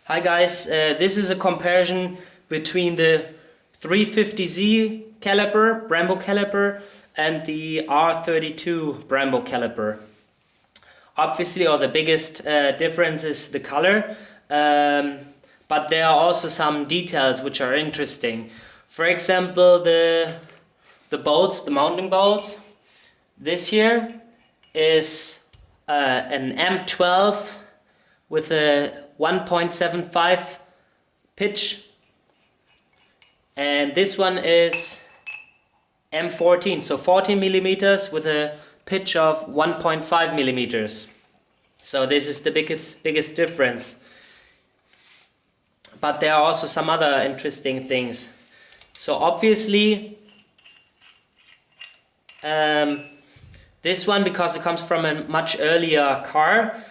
Hi guys, this is a comparison between the 350Z caliper, Brembo caliper, and the R32 Brembo caliper. Obviously, the biggest difference is the color, but there are also some details which are interesting. For example, the bolts, the mounting bolts. This here is an M12 with a 1.75 pitch, and this one is M14, so 14 millimeters with a pitch of 1.5 millimeters. So this is the biggest difference. But there are also some other interesting things. So obviously this one, because it comes from a much earlier car,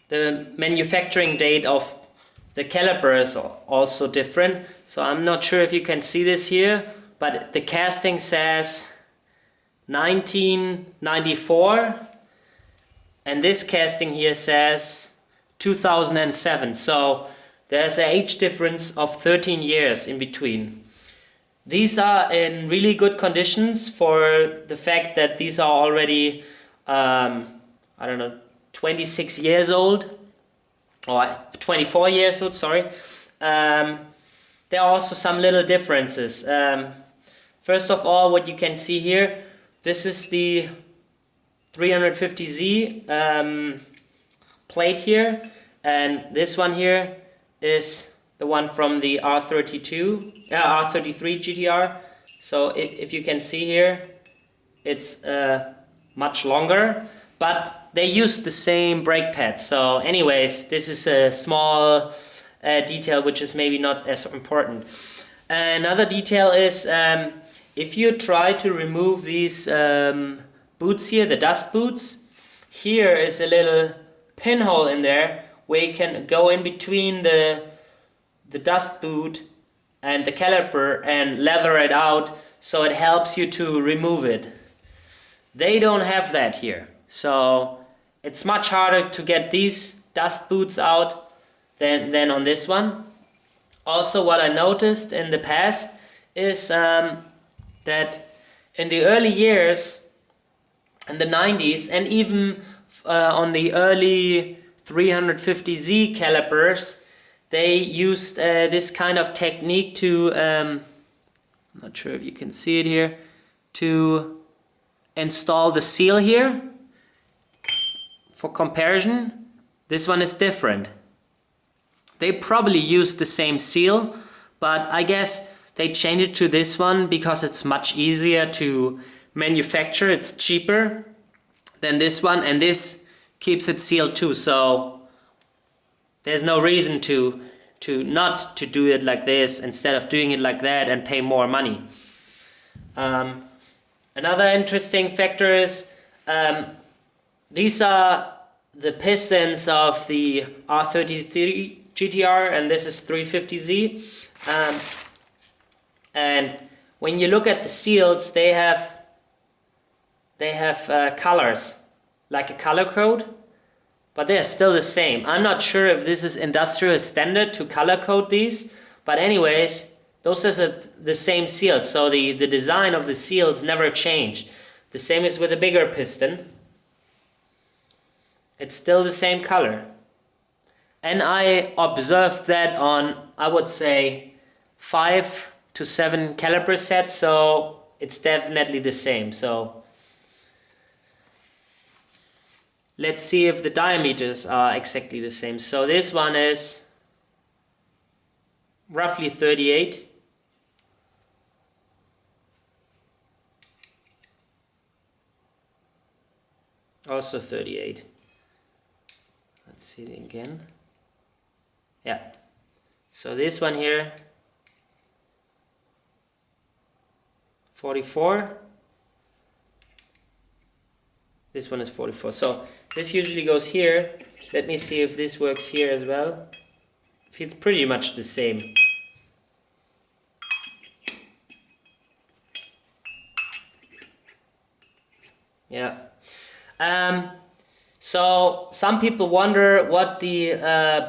the manufacturing date of the caliper is also different. So I'm not sure if you can see this here, but the casting says 1994 and this casting here says 2007. So there's an age difference of 13 years in between. These are in really good conditions for the fact that these are already, I don't know, 26 years old, or 24 years old, sorry. There are also some little differences. First of all, what you can see here, this is the 350Z plate here, and this one here is the one from the R33 GT-R. So if you can see here, it's much longer, but they use the same brake pads. So anyways, this is a small detail which is maybe not as important. Another detail is if you try to remove these boots here, the dust boots, here is a little pinhole in there where you can go in between the dust boot and the caliper and leather it out, so it helps you to remove it. They don't have that here, so it's much harder to get these dust boots out than on this one. Also, what I noticed in the past is that in the early years, in the 90s, and even on the early 350Z calipers, they used this kind of technique to, I'm not sure if you can see it here, to install the seal here. For comparison, this one is different. They probably used the same seal, but I guess they changed it to this one because it's much easier to manufacture. It's cheaper than this one, and this keeps it sealed too. So there's no reason to not to do it like this instead of doing it like that and pay more money. Another interesting factor is these are the pistons of the R33 GT-R, and this is 350Z. And when you look at the seals, they have colors, like a color code, but they're still the same. I'm not sure if this is industrial standard to color code these, but anyways, those are the same seals, so the design of the seals never changed. The same is with a bigger piston. It's still the same color. And I observed that on, I would say, 5 to 7 caliper sets, so it's definitely the same. So let's see if the diameters are exactly the same. So this one is roughly 38. Also 38. Let's see it again. Yeah. So this one here, 44. This one is 44. So this usually goes here. Let me see if this works here as well. Feels pretty much the same. Yeah. So some people wonder what the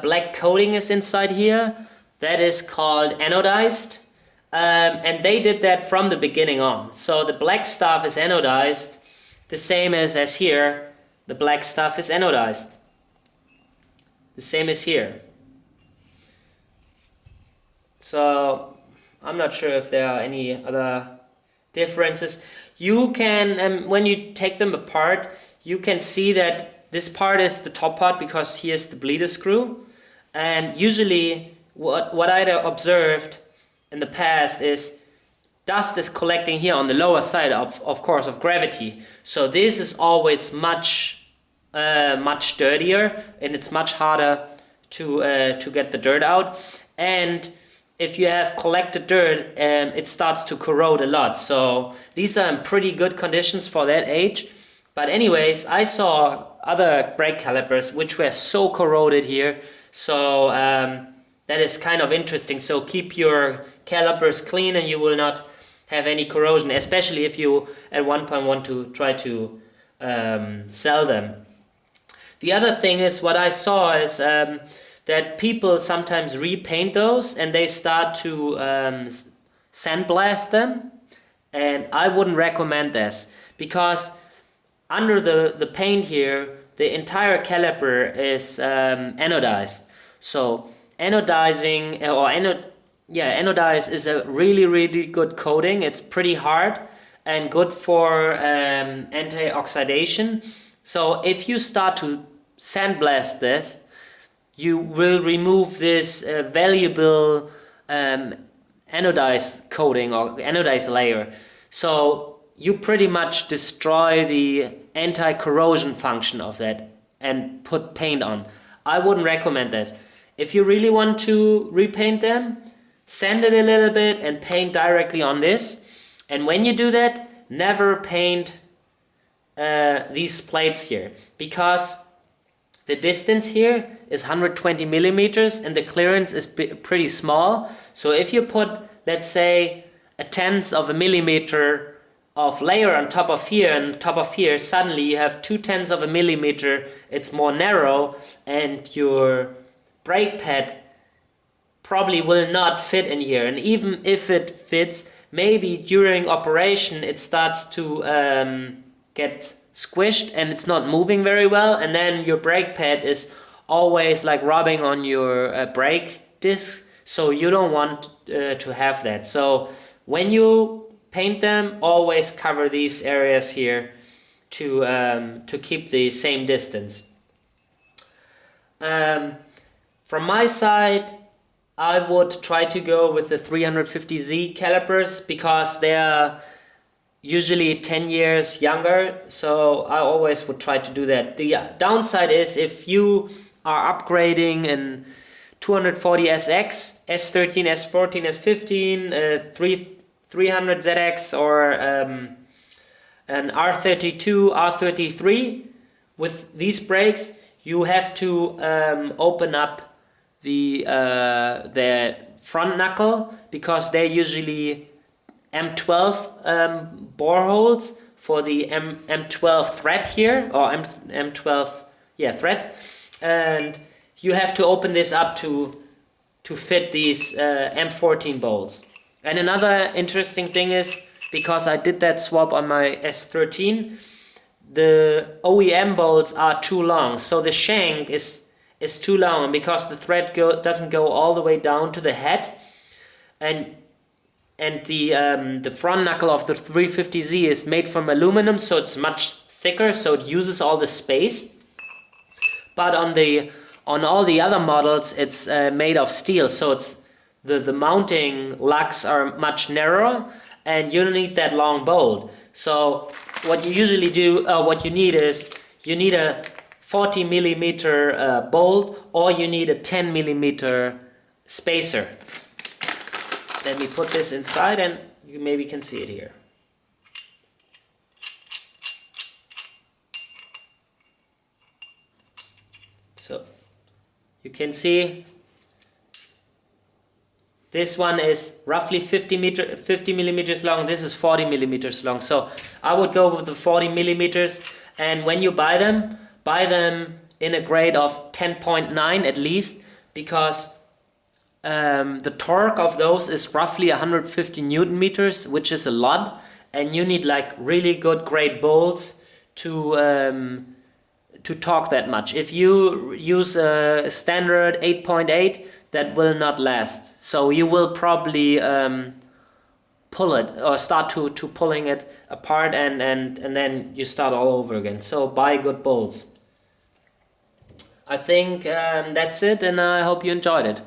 black coating is inside here. That is called anodized. And they did that from the beginning on. So the black stuff is anodized, the same as here. The black stuff is anodized. The same as here. So I'm not sure if there are any other differences. You can, when you take them apart, you can see that this part is the top part because here's the bleeder screw. And usually what I observed in the past is dust is collecting here on the lower side of course of gravity. So this is always much dirtier, and it's much harder to get the dirt out. And if you have collected dirt, it starts to corrode a lot. So these are in pretty good conditions for that age. But anyways, I saw other brake calipers which were so corroded here. So that is kind of interesting. So keep your calipers clean and you will not have any corrosion, especially if you at one point want to try to sell them. The other thing is, what I saw is that people sometimes repaint those and they start to sandblast them, and I wouldn't recommend this because under the paint here the entire caliper is anodized. So anodizing anodized is a really good coating. It's pretty hard and good for anti-oxidation. So if you start to sandblast this, you will remove this valuable anodized coating or anodized layer. So you pretty much destroy the anti-corrosion function of that and put paint on. I wouldn't recommend this. If you really want to repaint them, sand it a little bit and paint directly on this. And when you do that, never paint these plates here, because the distance here is 120 millimeters and the clearance is pretty small. So if you put, let's say, a tenth of a millimeter of layer on top of here and top of here, suddenly you have 2/10 of a millimeter. It's more narrow and your brake pad probably will not fit in here. And even if it fits, maybe during operation it starts to get squished and it's not moving very well, and then your brake pad is always like rubbing on your brake disc, so you don't want to have that. So when you paint them, always cover these areas here to keep the same distance. From my side, I would try to go with the 350Z calipers because they are usually 10 years younger, so I always would try to do that. The downside is if you are upgrading in 240SX, S13, S14, S15, 300ZX or an R32, R33, with these brakes you have to open up the front knuckle because they're usually M12 bore holes for the M12 thread here, or M12 thread, and you have to open this up to fit these M14 bolts. And another interesting thing is, because I did that swap on my S13, the OEM bolts are too long, so the shank is too long, and because the thread doesn't go all the way down to the head, and the front knuckle of the 350Z is made from aluminum, so it's much thicker, so it uses all the space. But on all the other models, it's made of steel, so it's the mounting lugs are much narrower, and you don't need that long bolt. So what you usually do, what you need is you need a 40 millimeter bolt, or you need a 10 millimeter spacer. Let me put this inside and you maybe can see it here. So you can see this one is roughly 50 millimeters long. This is 40 millimeters long. So I would go with the 40 millimeters. And when you buy them, buy them in a grade of 10.9 at least, because the torque of those is roughly 150 Newton meters, which is a lot, and you need like really good grade bolts to torque that much. If you use a standard 8.8, that will not last. So you will probably pull it or start to pulling it apart, and then you start all over again. So buy good bolts. I think that's it, and I hope you enjoyed it.